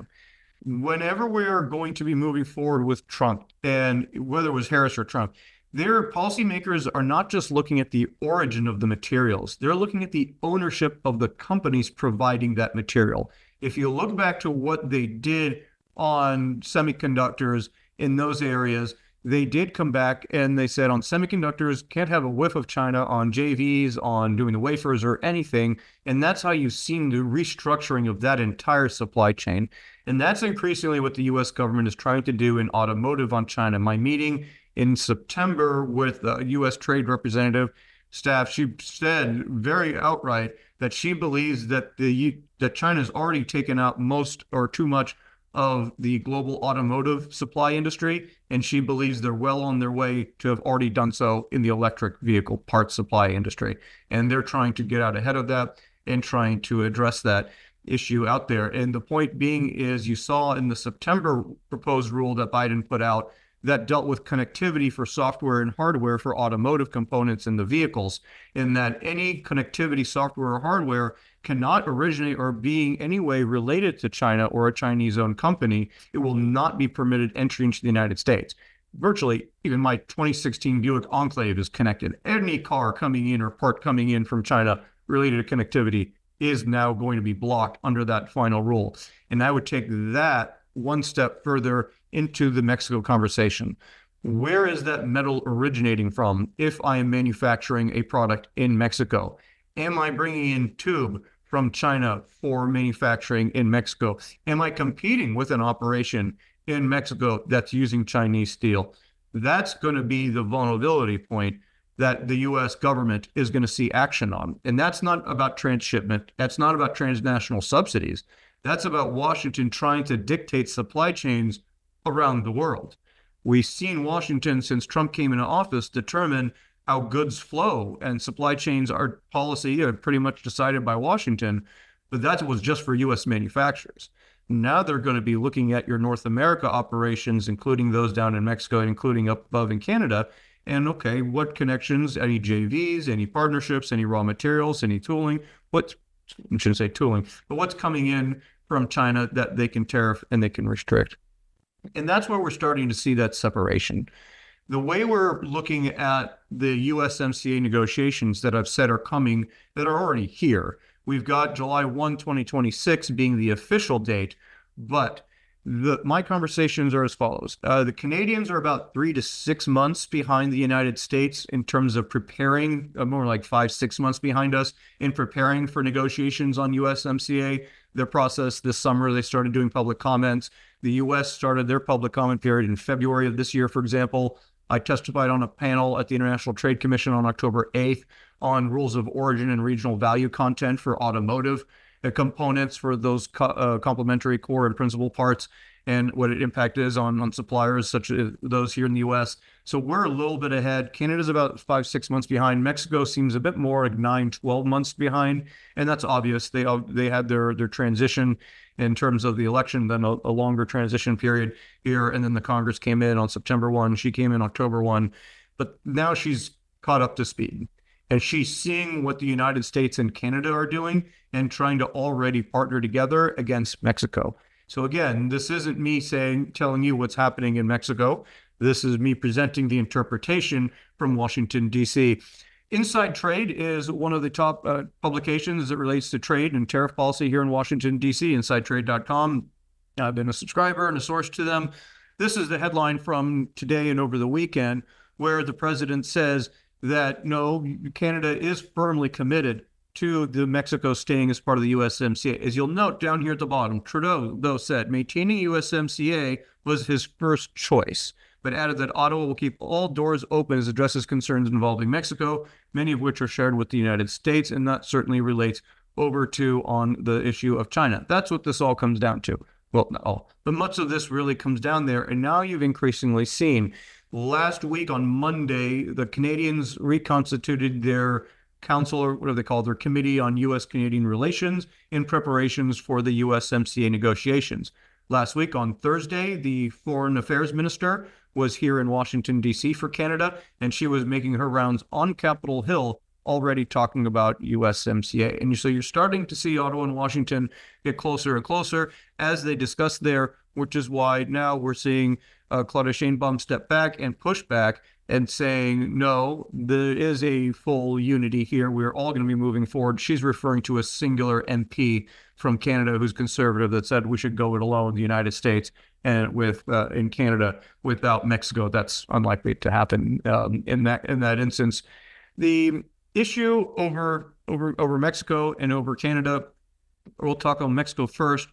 whenever we are going to be moving forward with Trump, and whether it was Harris or Trump, their policymakers are not just looking at the origin of the materials. They're looking at the ownership of the companies providing that material. If you look back to what they did on semiconductors in those areas, they did come back and they said on semiconductors, can't have a whiff of China, on JVs, on doing the wafers or anything. And that's how you've seen the restructuring of that entire supply chain. And that's increasingly what the U.S. government is trying to do in automotive on China. My meeting in September with the U.S. Trade Representative staff, she said very outright that she believes that that China's already taken out most or too much of the global automotive supply industry, and she believes they're well on their way to have already done so in the electric vehicle parts supply industry. And they're trying to get out ahead of that and trying to address that issue out there. And the point being is, you saw in the September proposed rule that Biden put out that dealt with connectivity for software and hardware for automotive components in the vehicles, in that any connectivity software or hardware cannot originate or be in any way related to China or a Chinese-owned company. It will not be permitted entry into the United States. Virtually, even my 2016 Buick Enclave is connected. Any car coming in or part coming in from China related to connectivity is now going to be blocked under that final rule. And I would take that one step further into the Mexico conversation. Where is that metal originating from if I am manufacturing a product in Mexico? Am I bringing in tube from China for manufacturing in Mexico? Am I competing with an operation in Mexico that's using Chinese steel? That's going to be the vulnerability point that the U.S. government is going to see action on. And that's not about transshipment. That's not about transnational subsidies. That's about Washington trying to dictate supply chains around the world. We've seen Washington, since Trump came into office, determine how goods flow, and supply chains are policy pretty much decided by Washington, but that was just for U.S. manufacturers. Now they're going to be looking at your North America operations, including those down in Mexico, including up above in Canada, and okay, what connections, any JVs, any partnerships, any raw materials, any tooling, I shouldn't say tooling, but what's coming in from China that they can tariff and they can restrict. And that's where we're starting to see that separation. The way we're looking at the USMCA negotiations that I've said are coming, that are already here. We've got July 1, 2026 being the official date, but my conversations are as follows. The Canadians are about 3 to 6 months behind the United States in terms of preparing, more like 5-6 months behind us in preparing for negotiations on USMCA. Their process this summer, they started doing public comments. The U.S. started their public comment period in February of this year, for example. I testified on a panel at the International Trade Commission on October 8th on rules of origin and regional value content for automotive components for those complementary core and principal parts, and what its impact is on suppliers such as those here in the U.S. So we're a little bit ahead. Canada's about 5-6 months behind. Mexico seems a bit more like 9-12 months behind, and that's obvious. They had their transition in terms of the election, then a longer transition period here, and then the Congress came in on September 1. She came in October 1, but now she's caught up to speed. And she's seeing what the United States and Canada are doing and trying to already partner together against Mexico. So again, this isn't me telling you what's happening in Mexico. This is me presenting the interpretation from Washington, D.C. Inside Trade is one of the top publications that relates to trade and tariff policy here in Washington, D.C., InsideTrade.com. I've been a subscriber and a source to them. This is the headline from today and over the weekend, where the president says that no, Canada is firmly committed to the Mexico staying as part of the USMCA. As you'll note down here at the bottom, Trudeau, though, said maintaining USMCA was his first choice, but added that Ottawa will keep all doors open as it addresses concerns involving Mexico, many of which are shared with the United States, and that certainly relates over to on the issue of China. That's what this all comes down to. Well, not all, but much of this really comes down there, and now you've increasingly seen. Last week on Monday, the Canadians reconstituted their council, or whatever they call their Committee on U.S.-Canadian Relations, in preparations for the USMCA negotiations. Last week on Thursday, the Foreign Affairs Minister was here in Washington, D.C. for Canada, and she was making her rounds on Capitol Hill already talking about USMCA. And so you're starting to see Ottawa and Washington get closer and closer as they discuss there, which is why now we're seeing Claudia Sheinbaum step back and push back and saying, no, there is a full unity here. We're all going to be moving forward. She's referring to a singular MP from Canada who's conservative that said we should go it alone, the United States, and with in Canada without Mexico. That's unlikely to happen in that instance. The issue over Mexico and over Canada, we'll talk on Mexico first,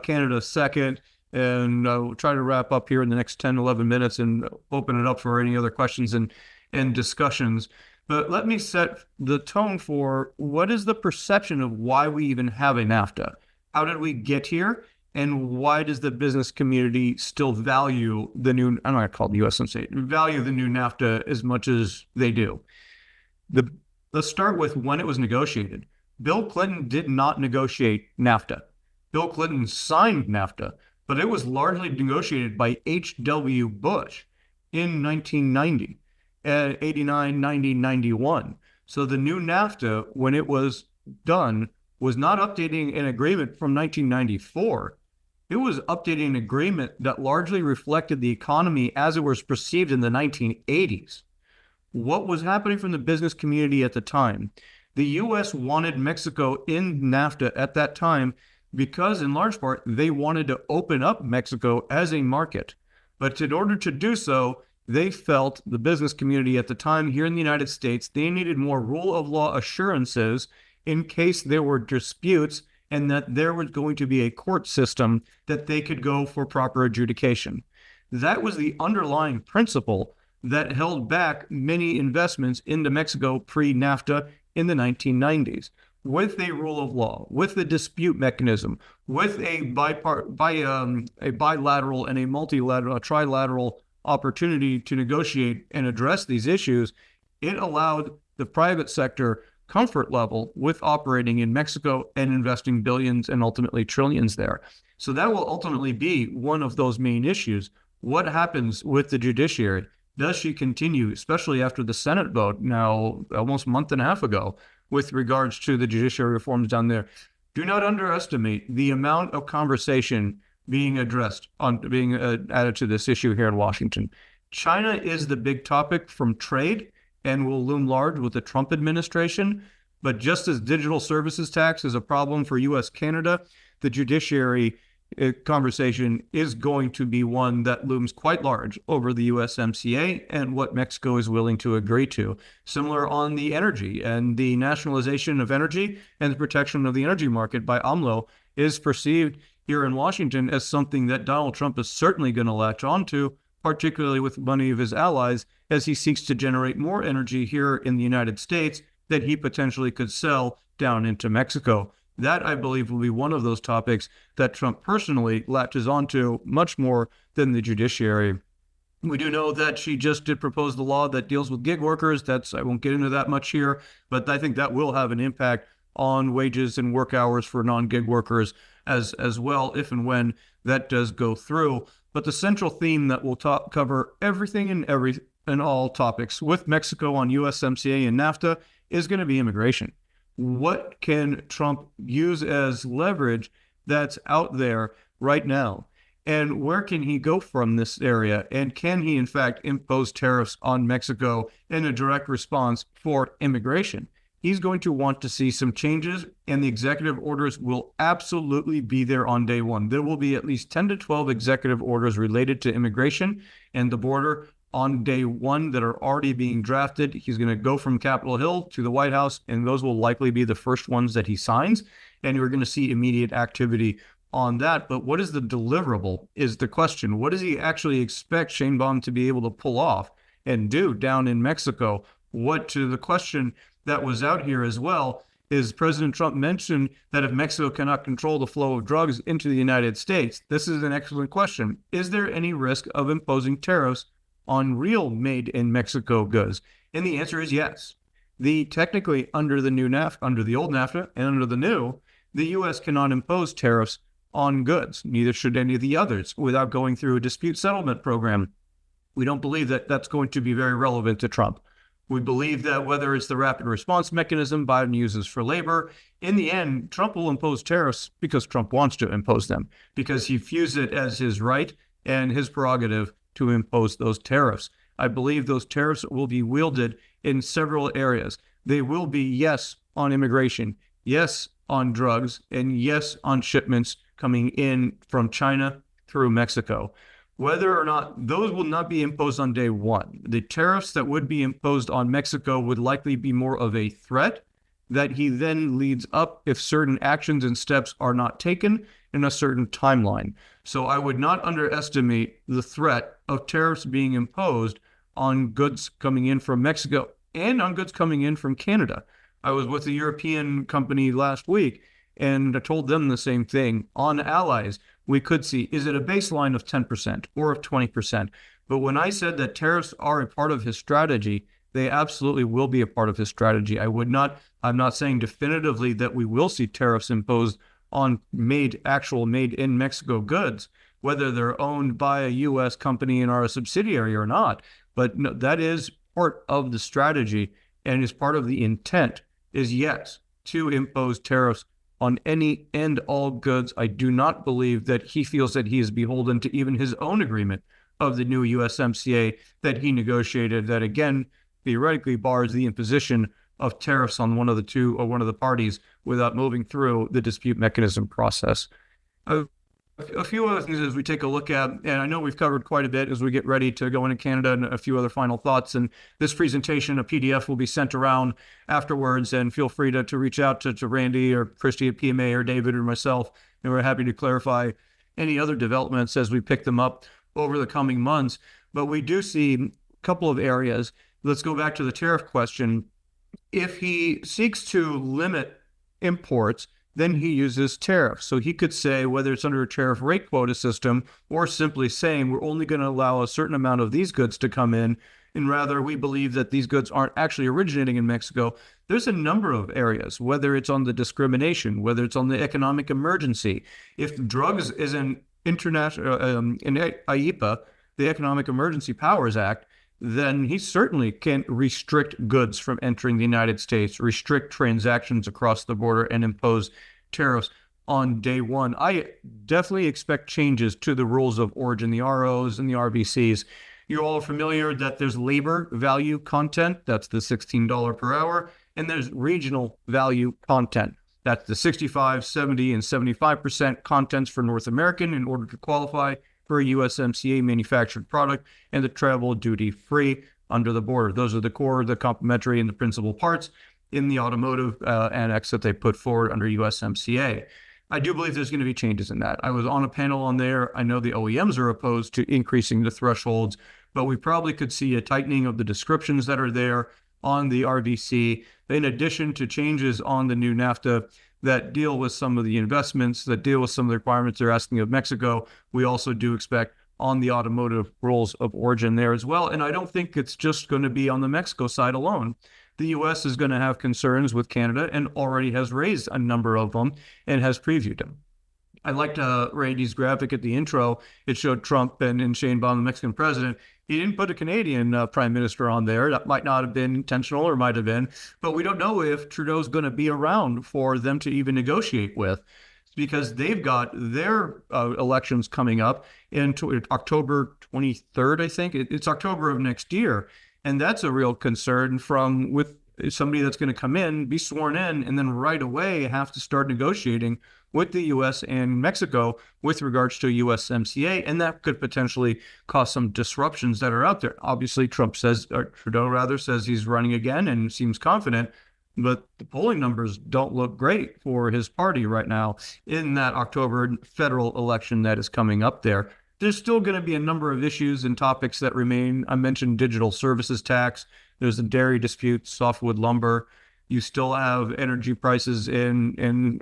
Canada second, and we'll try to wrap up here in the next 10, 11 minutes and open it up for any other questions and discussions. But let me set the tone for what is the perception of why we even have a NAFTA? How did we get here? And why does the business community still value the new, I'm not going to call it the USMCA, value the new NAFTA as much as they do? Let's start with when it was negotiated. Bill Clinton did not negotiate NAFTA. Bill Clinton signed NAFTA, but it was largely negotiated by H.W. Bush in 1990, 89, 90, 91. So the new NAFTA, when it was done, was not updating an agreement from 1994. It was updating an agreement that largely reflected the economy as it was perceived in the 1980s. What was happening from the business community at the time? The U.S. wanted Mexico in NAFTA at that time because, in large part, they wanted to open up Mexico as a market. But in order to do so, they felt, the business community at the time here in the United States, they needed more rule of law assurances in case there were disputes, and that there was going to be a court system that they could go for proper adjudication. That was the underlying principle that held back many investments into Mexico pre-NAFTA in the 1990s. With a rule of law, with a dispute mechanism, with a bilateral and a multilateral, a trilateral opportunity to negotiate and address these issues, it allowed the private sector comfort level with operating in Mexico and investing billions and ultimately trillions there. So that will ultimately be one of those main issues. What happens with the judiciary? Does she continue, especially after the Senate vote now almost a month and a half ago, with regards to the judiciary reforms down there? Do not underestimate the amount of conversation being addressed being added to this issue here in Washington. China is the big topic from trade and will loom large with the Trump administration. But just as digital services tax is a problem for U.S.-Canada, the judiciary conversation is going to be one that looms quite large over the USMCA and what Mexico is willing to agree to. Similar on the energy, and the nationalization of energy and the protection of the energy market by AMLO is perceived here in Washington as something that Donald Trump is certainly going to latch onto, particularly with money of his allies, as he seeks to generate more energy here in the United States that he potentially could sell down into Mexico. That, I believe, will be one of those topics that Trump personally latches onto much more than the judiciary. We do know that she just did propose the law that deals with gig workers. I won't get into that much here, but I think that will have an impact on wages and work hours for non-gig workers as well, if and when that does go through. But the central theme that will cover everything and all topics with Mexico on USMCA and NAFTA is going to be immigration. What can Trump use as leverage that's out there right now? And where can he go from this area? And can he, in fact, impose tariffs on Mexico in a direct response for immigration? He's going to want to see some changes, and the executive orders will absolutely be there on day one. There will be at least 10 to 12 executive orders related to immigration and the border on day one that are already being drafted. He's going to go from Capitol Hill to the White House, and those will likely be the first ones that he signs. And you're going to see immediate activity on that. But what is the deliverable is the question. What does he actually expect Sheinbaum to be able to pull off and do down in Mexico? To the question that was out here as well is President Trump mentioned that if Mexico cannot control the flow of drugs into the United States, this is an excellent question. Is there any risk of imposing tariffs on real made in Mexico goods? And the answer is yes. Technically under the new NAFTA, under the old NAFTA and under the new, the U.S. cannot impose tariffs on goods. Neither should any of the others without going through a dispute settlement program. We don't believe that that's going to be very relevant to Trump. We believe that whether it's the rapid response mechanism Biden uses for labor, in the end, Trump will impose tariffs because Trump wants to impose them, because he views it as his right and his prerogative to impose those tariffs. I believe those tariffs will be wielded in several areas. They will be, yes, on immigration, yes, on drugs, and yes, on shipments coming in from China through Mexico. Whether or not those will not be imposed on day one. The tariffs that would be imposed on Mexico would likely be more of a threat that he then leads up if certain actions and steps are not taken in a certain timeline. So I would not underestimate the threat of tariffs being imposed on goods coming in from Mexico and on goods coming in from Canada. I was with a European company last week, and I told them the same thing. On allies, we could see, is it a baseline of 10% or of 20%? But when I said that tariffs are a part of his strategy, they absolutely will be a part of his strategy. I'm not saying definitively that we will see tariffs imposed on made in Mexico goods, whether they're owned by a U.S. company and are a subsidiary or not. But no, that is part of the strategy, and is part of the intent, is yes, to impose tariffs on any and all goods. I do not believe that he feels that he is beholden to even his own agreement of the new USMCA that he negotiated, that again, theoretically bars the imposition of tariffs on one of the two or one of the parties without moving through the dispute mechanism process. A few other things as we take a look at, and I know we've covered quite a bit as we get ready to go into Canada, and a few other final thoughts. And this presentation, a PDF, will be sent around afterwards, and feel free to reach out to Randy or Christy at PMA or David or myself, and we're happy to clarify any other developments as we pick them up over the coming months. But we do see a couple of areas. Let's go back to the tariff question. If he seeks to limit imports, then he uses tariffs. So he could say, whether it's under a tariff rate quota system or simply saying we're only going to allow a certain amount of these goods to come in, and rather we believe that these goods aren't actually originating in Mexico. There's a number of areas, whether it's on the discrimination, whether it's on the economic emergency. If drugs is an international, in IEPA, the Economic Emergency Powers Act, then he certainly can restrict goods from entering the United States, restrict transactions across the border, and impose tariffs on day one. I definitely expect changes to the rules of origin, the ROs and the RVCs. You're all familiar that there's labor value content, that's the $16 per hour, and there's regional value content. That's the 65, 70, and 75% contents for North American in order to qualify for a USMCA manufactured product, and the travel duty free under the border. Those are the core, the complementary, and the principal parts in the automotive annex that they put forward under USMCA. I do believe there's going to be changes in that. I was on a panel on there. I know the OEMs are opposed to increasing the thresholds, but we probably could see a tightening of the descriptions that are there on the RVC, in addition to changes on the new NAFTA that deal with some of the investments, that deal with some of the requirements they're asking of Mexico. We also do expect on the automotive rules of origin there as well. And I don't think it's just going to be on the Mexico side alone. The U.S. is going to have concerns with Canada and already has raised a number of them and has previewed them. I liked Randy's graphic at the intro. It showed Trump and Sheinbaum, the Mexican president. He didn't put a Canadian prime minister on there. That might not have been intentional, or might have been, but we don't know if Trudeau's going to be around for them to even negotiate with, because they've got their elections coming up in October 23rd, I think. It's October of next year. And that's a real concern from with somebody that's going to come in, be sworn in, and then right away have to start negotiating with the U.S. and Mexico with regards to USMCA, and that could potentially cause some disruptions that are out there. Obviously, Trudeau says he's running again and seems confident, but the polling numbers don't look great for his party right now in that October federal election that is coming up there. There's still going to be a number of issues and topics that remain. I mentioned digital services tax. There's a dairy dispute, softwood lumber. You still have energy prices in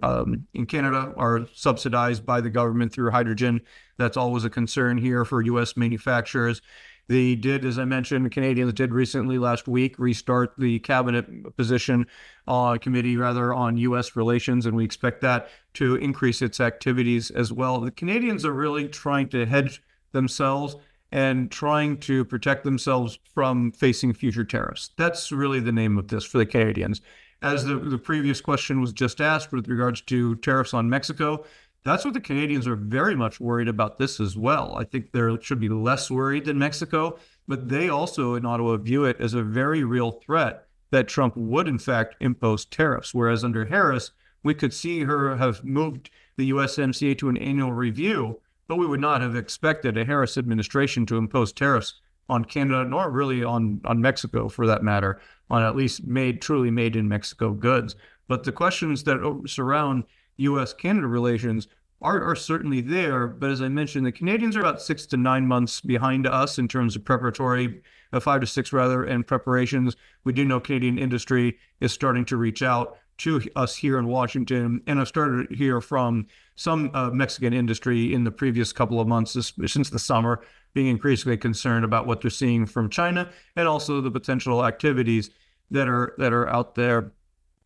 Canada are subsidized by the government through hydrogen. That's always a concern here for U.S. manufacturers. They did, as I mentioned, the Canadians did recently last week restart the cabinet position committee on U.S. relations, and we expect that to increase its activities as well. The Canadians are really trying to hedge themselves and trying to protect themselves from facing future tariffs. That's really the name of this for the Canadians. As the previous question was just asked with regards to tariffs on Mexico, that's what the Canadians are very much worried about this as well. I think they should be less worried than Mexico, but they also in Ottawa view it as a very real threat that Trump would in fact impose tariffs, whereas under Harris, we could see her have moved the USMCA to an annual review, but we would not have expected a Harris administration to impose tariffs on Canada, nor really on Mexico for that matter, on at least truly made in Mexico goods. But the questions that surround U.S.-Canada relations are certainly there. But as I mentioned, the Canadians are about 6 to 9 months behind us in terms of preparatory, 5 to 6 rather, and preparations. We do know Canadian industry is starting to reach out to us here in Washington, and I've started to hear from some Mexican industry in the previous couple of months, since the summer, being increasingly concerned about what they're seeing from China and also the potential activities that are out there.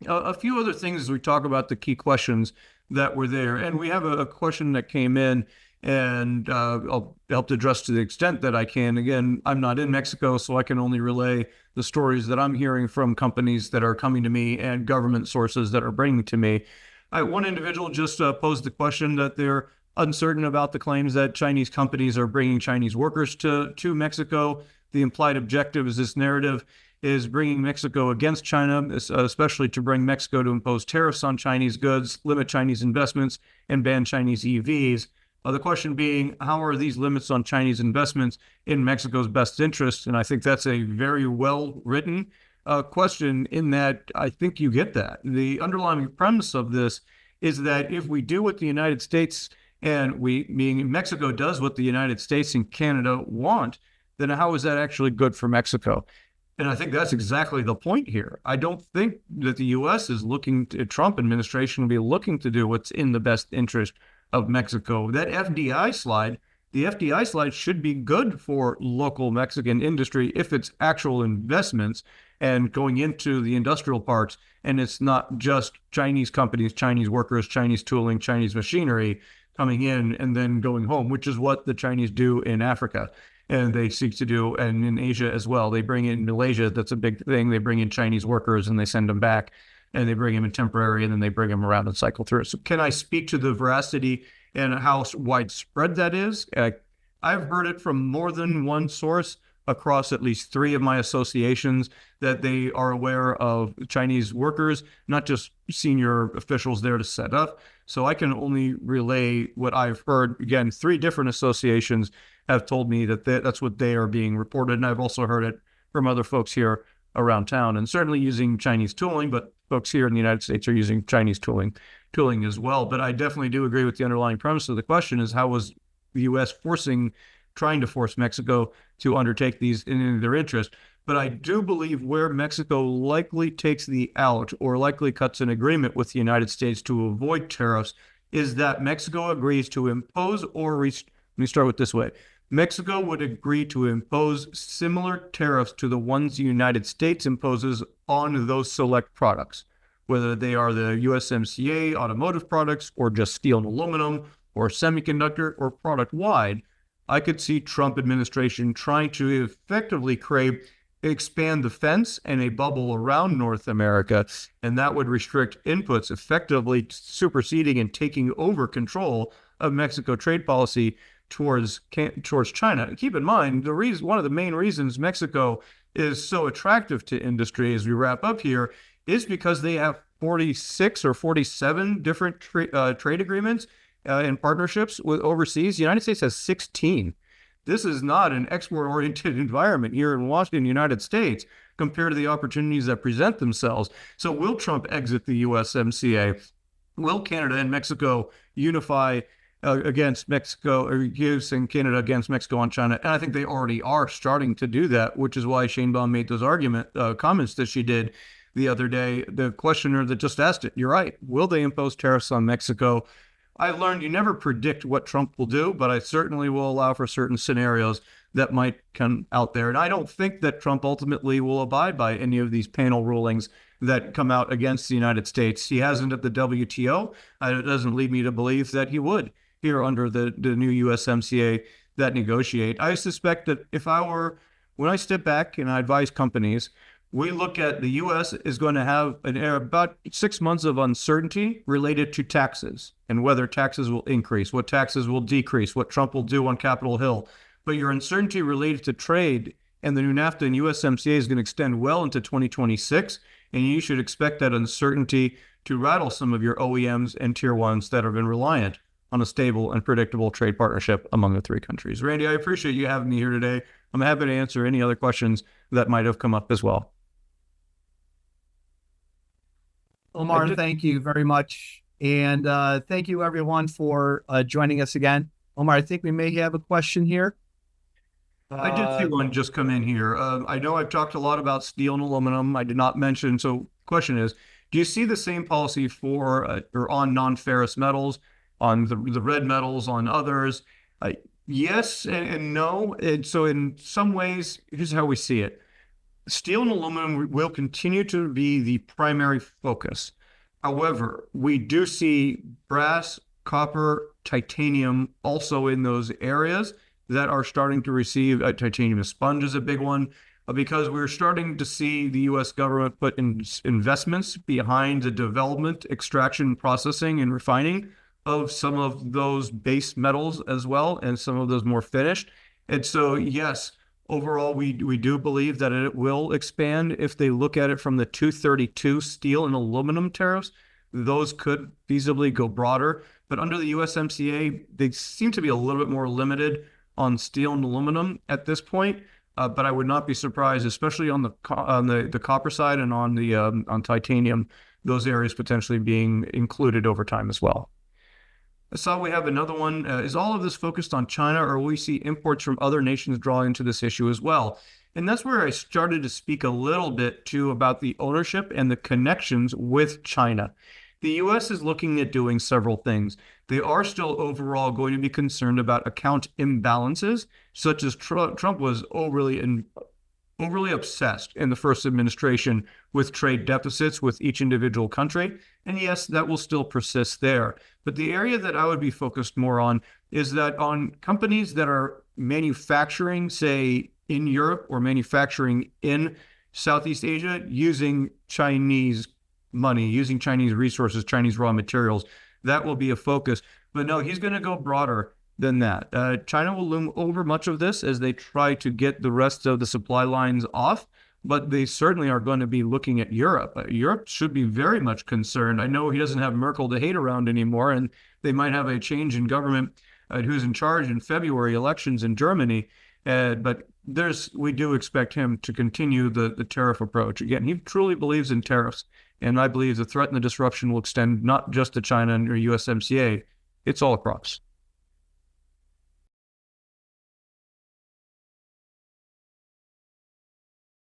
A few other things as we talk about the key questions that were there, and we have a question that came in, and I'll help to address to the extent that I can. Again, I'm not in Mexico, so I can only relay the stories that I'm hearing from companies that are coming to me and government sources that are bringing to me. One individual just posed the question that they're uncertain about the claims that Chinese companies are bringing Chinese workers to Mexico. The implied objective is this narrative is bringing Mexico against China, especially to bring Mexico to impose tariffs on Chinese goods, limit Chinese investments, and ban Chinese EVs. The question being, how are these limits on Chinese investments in Mexico's best interest? And I think that's a very well written question in that I think you get that. The underlying premise of this is that if we do what the United States and meaning Mexico does what the United States and Canada want, then how is that actually good for Mexico? And I think that's exactly the point here. I don't think that the U.S. is looking to, Trump administration will be looking to do what's in the best interest of Mexico. That FDI slide, the FDI slide should be good for local Mexican industry if it's actual investments and going into the industrial parks. And it's not just Chinese companies, Chinese workers, Chinese tooling, Chinese machinery coming in and then going home, which is what the Chinese do in Africa. And they seek to do, and in Asia as well. They bring in Malaysia, that's a big thing. They bring in Chinese workers and they send them back, and they bring them in temporary, and then they bring them around and cycle through. So can I speak to the veracity and how widespread that is? I've heard it from more than one source across at least 3 of my associations that they are aware of Chinese workers, not just senior officials there to set up. So I can only relay what I've heard. Again, 3 different associations have told me that that's what they are being reported. And I've also heard it from other folks here around town, and certainly using Chinese tooling, but folks here in the United States are using Chinese tooling as well. But I definitely do agree with the underlying premise of the question is how was the U.S. trying to force Mexico to undertake these in their interest. But I do believe where Mexico likely takes the out or likely cuts an agreement with the United States to avoid tariffs is that Mexico agrees to impose let me start with this way. Mexico would agree to impose similar tariffs to the ones the United States imposes on those select products, whether they are the USMCA automotive products or just steel and aluminum or semiconductor or product-wide. I could see Trump administration trying to effectively expand the fence and a bubble around North America, and that would restrict inputs, effectively superseding and taking over control of Mexico trade policy towards China. Keep in mind, one of the main reasons Mexico is so attractive to industry as we wrap up here is because they have 46 or 47 different trade agreements and partnerships with overseas. The United States has 16. This is not an export-oriented environment here in Washington, United States, compared to the opportunities that present themselves. So will Trump exit the USMCA? Will Canada and Mexico unify against Mexico, or using Canada against Mexico on China? And I think they already are starting to do that, which is why Shane Baum made those comments that she did the other day. The questioner that just asked it, you're right. Will they impose tariffs on Mexico? I learned you never predict what Trump will do, but I certainly will allow for certain scenarios that might come out there. And I don't think that Trump ultimately will abide by any of these panel rulings that come out against the United States. He hasn't at the WTO. It doesn't lead me to believe that he would here under the new USMCA that negotiate. I suspect that when I step back and I advise companies, we look at the U.S. is going to have about 6 months of uncertainty related to taxes and whether taxes will increase, what taxes will decrease, what Trump will do on Capitol Hill. But your uncertainty related to trade and the new NAFTA and USMCA is going to extend well into 2026, and you should expect that uncertainty to rattle some of your OEMs and tier ones that have been reliant on a stable and predictable trade partnership among the 3 countries. Randy, I appreciate you having me here today. I'm happy to answer any other questions that might have come up as well. Omar, thank you very much. And thank you, everyone, for joining us again. Omar, I think we may have a question here. I did see one just come in here. I know I've talked a lot about steel and aluminum. I did not mention. So question is, do you see the same policy for or on non-ferrous metals, on the red metals, on others? Yes and no. And so in some ways, here's how we see it. Steel and aluminum will continue to be the primary focus. However, we do see brass, copper, titanium also in those areas that are starting to receive. Titanium sponge is a big one because we're starting to see the U.S. government put in investments behind the development, extraction, processing, and refining of some of those base metals as well, and some of those more finished. And so, yes, overall, we do believe that it will expand if they look at it from the 232 steel and aluminum tariffs. those could feasibly go broader. But under the USMCA, they seem to be a little bit more limited on steel and aluminum at this point. But I would not be surprised, especially on the copper side and on titanium, those areas potentially being included over time as well. I saw we have another one. Is all of this focused on China, or will we see imports from other nations draw into this issue as well? And that's where I started to speak a little bit too about the ownership and the connections with China. The U.S. is looking at doing several things. They are still overall going to be concerned about account imbalances, such as Trump was overly obsessed in the first administration with trade deficits with each individual country. And yes, that will still persist there. But the area that I would be focused more on is that on companies that are manufacturing, say, in Europe or manufacturing in Southeast Asia using Chinese money, using Chinese resources, Chinese raw materials, that will be a focus. But no, he's going to go broader than that. China will loom over much of this as they try to get the rest of the supply lines off, but they certainly are going to be looking at Europe. Europe should be very much concerned. I know he doesn't have Merkel to hate around anymore, and they might have a change in government who's in charge in February elections in Germany, but we do expect him to continue the tariff approach. Again, he truly believes in tariffs, and I believe the threat and the disruption will extend not just to China and or USMCA, it's all across.